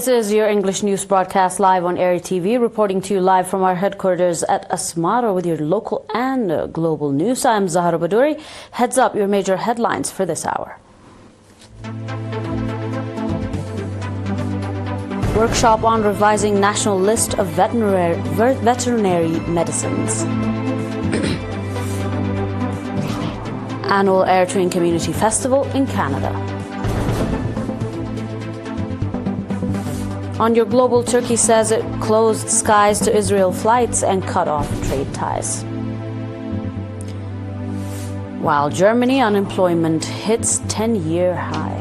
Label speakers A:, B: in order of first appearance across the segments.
A: This is your English news broadcast live on ERi-TV, reporting to you live from our headquarters at Asmara with your local and global news. I'm Zahra Badouri. Heads up your major headlines for this hour. Workshop on revising national list of veterinary medicines. Annual Eritrean Community Festival in Canada. On your global, Turkey says it closed skies to Israel flights and cut off trade ties. While Germany unemployment hits 10-year high.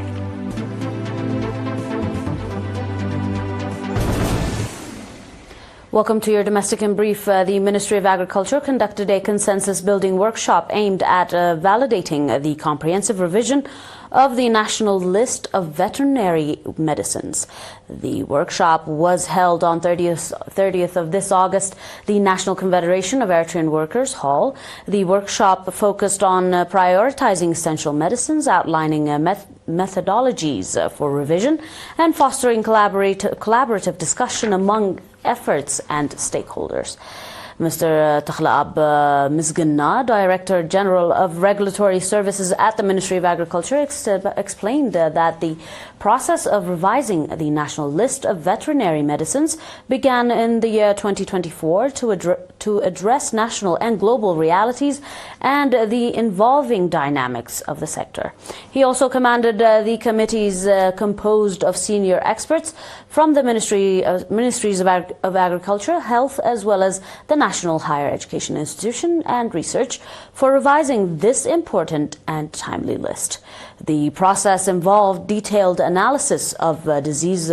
A: Welcome to your Domestic in Brief. The Ministry of Agriculture conducted a consensus building workshop aimed at validating the comprehensive revision of the national list of veterinary medicines. The workshop was held on 30th of this August, the National Confederation of Eritrean Workers Hall. The workshop focused on prioritizing essential medicines, outlining methodologies for revision, and fostering collaborative discussion among efforts and stakeholders. Mr. Takhlab Mizganna, Director General of Regulatory Services at the Ministry of Agriculture, explained that the process of revising the national list of veterinary medicines began in the year 2024 to address national and global realities and the evolving dynamics of the sector. He also commanded the committees composed of senior experts from the Ministries of Agriculture, Health, as well as the National Higher Education Institution and Research for revising this important and timely list. The process involved detailed analysis of disease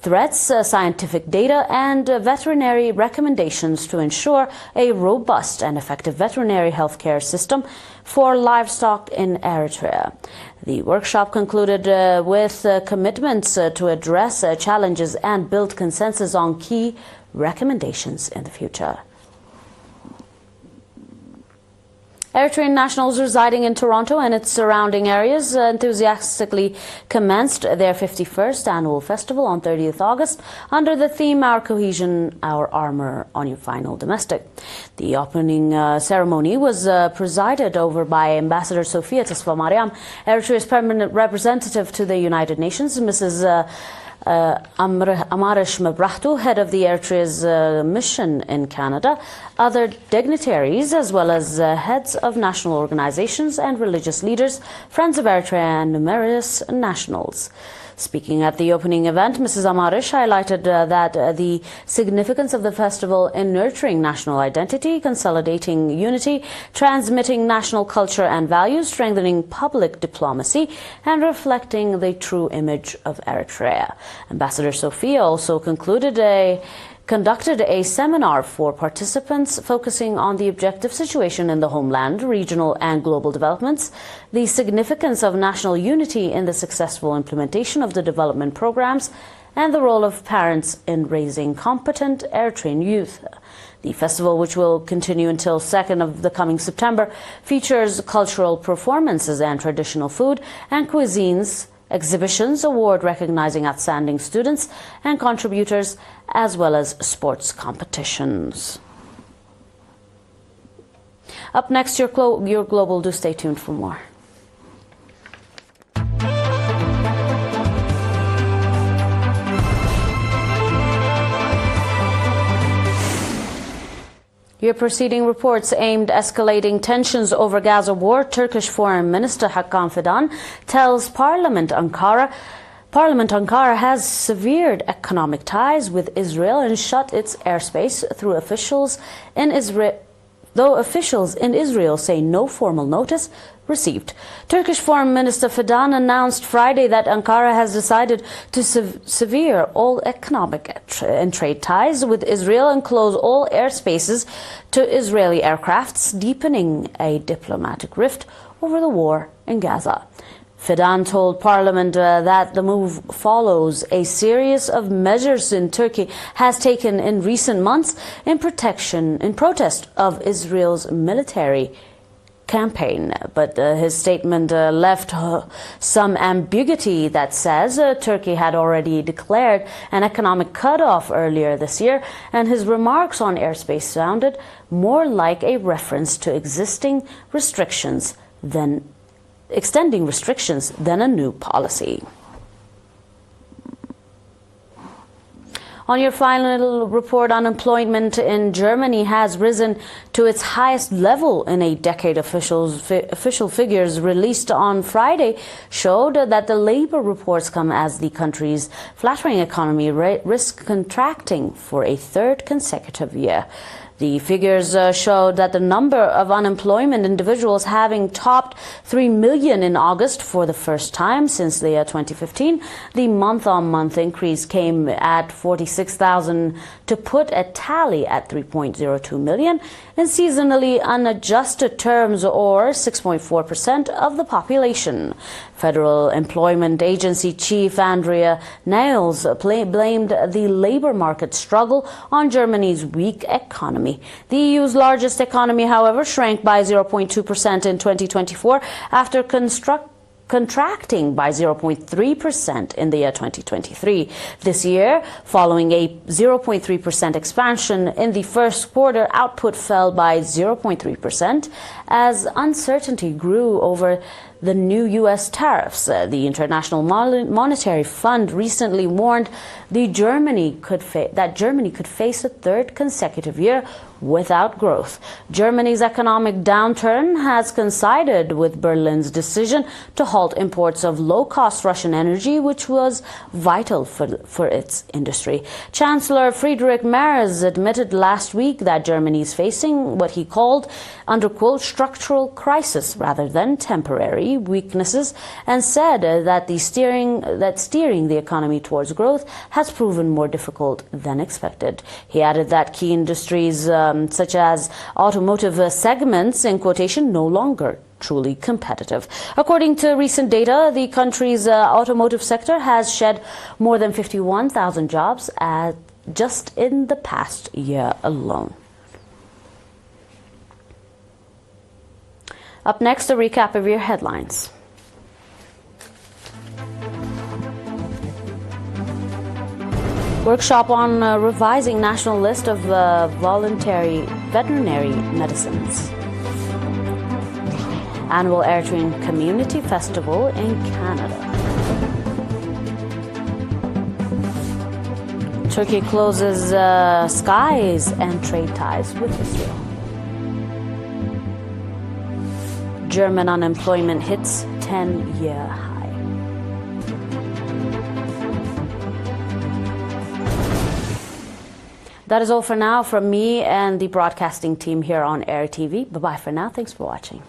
A: threats, scientific data, and veterinary recommendations to ensure a robust and effective veterinary healthcare system for livestock in Eritrea. The workshop concluded with commitments to address challenges and build consensus on key recommendations in the future. Eritrean nationals residing in Toronto and its surrounding areas enthusiastically commenced their 51st annual festival on 30th August under the theme Our Cohesion, Our Armor on Your Final Domestic. The opening ceremony was presided over by Ambassador Sofia Tesfamariam, Eritrea's permanent representative to the United Nations, Mrs. Amarish Mabrahtu, head of the Eritrea's mission in Canada, other dignitaries, as well as heads of national organizations and religious leaders, Friends of Eritrea, and numerous nationals. Speaking at the opening event, Mrs. Amarish highlighted that the significance of the festival in nurturing national identity, consolidating unity, transmitting national culture and values, strengthening public diplomacy, and reflecting the true image of Eritrea. Ambassador Sophia also conducted a seminar for participants focusing on the objective situation in the homeland, regional and global developments, the significance of national unity in the successful implementation of the development programs, and the role of parents in raising competent Eritrean youth. The festival, which will continue until 2nd of the coming September, features cultural performances and traditional food and cuisines, exhibitions, award recognizing outstanding students and contributors, as well as sports competitions. Up next, your global. Do stay tuned for more. Your preceding reports aimed escalating tensions over Gaza war. Turkish Foreign Minister Hakan Fidan tells Parliament Ankara has severed economic ties with Israel and shut its airspace through officials in Israel. Though officials in Israel say no formal notice received. Turkish Foreign Minister Fidan announced Friday that Ankara has decided to sever all economic and trade ties with Israel and close all airspaces to Israeli aircrafts, deepening a diplomatic rift over the war in Gaza. Fidan told Parliament that the move follows a series of measures in Turkey has taken in recent months in protest of Israel's military campaign. But his statement left some ambiguity that says Turkey had already declared an economic cutoff earlier this year, and his remarks on airspace sounded more like a reference to extending restrictions than a new policy. On your final report, unemployment in Germany has risen to its highest level in a decade. Official figures released on Friday showed that the labor reports come as the country's flattering economy risks contracting for a third consecutive year. The figures showed that the number of unemployment individuals having topped 3 million in August for the first time since the year 2015. The month-on-month increase came at 46,000 to put a tally at 3.02 million in seasonally unadjusted terms, or 6.4% of the population. Federal Employment Agency Chief Andrea Nahles blamed the labor market struggle on Germany's weak economy. The EU's largest economy, however, shrank by 0.2% in 2024 after contracting by 0.3% in the year 2023. This year, following a 0.3% expansion in the first quarter, output fell by 0.3% as uncertainty grew over the new U.S. tariffs. The International Monetary Fund recently warned that Germany could face a third consecutive year without growth. Germany's economic downturn has coincided with Berlin's decision to halt imports of low-cost Russian energy, which was vital for its industry. Chancellor Friedrich Merz admitted last week that Germany is facing what he called, under quote, structural crisis rather than temporary weaknesses, and said that steering the economy towards growth has proven more difficult than expected. He added that key industries such as automotive segments, in quotation, no longer truly competitive. According to recent data, the country's automotive sector has shed more than 51,000 jobs just in the past year alone. Up next, a recap of your headlines. Workshop on revising national list of voluntary veterinary medicines. Annual Eritrean Community Festival in Canada. Turkey closes skies and trade ties with Israel. German unemployment hits 10-year high. That is all for now from me and the broadcasting team here on ERi-TV. Bye-bye for now. Thanks for watching.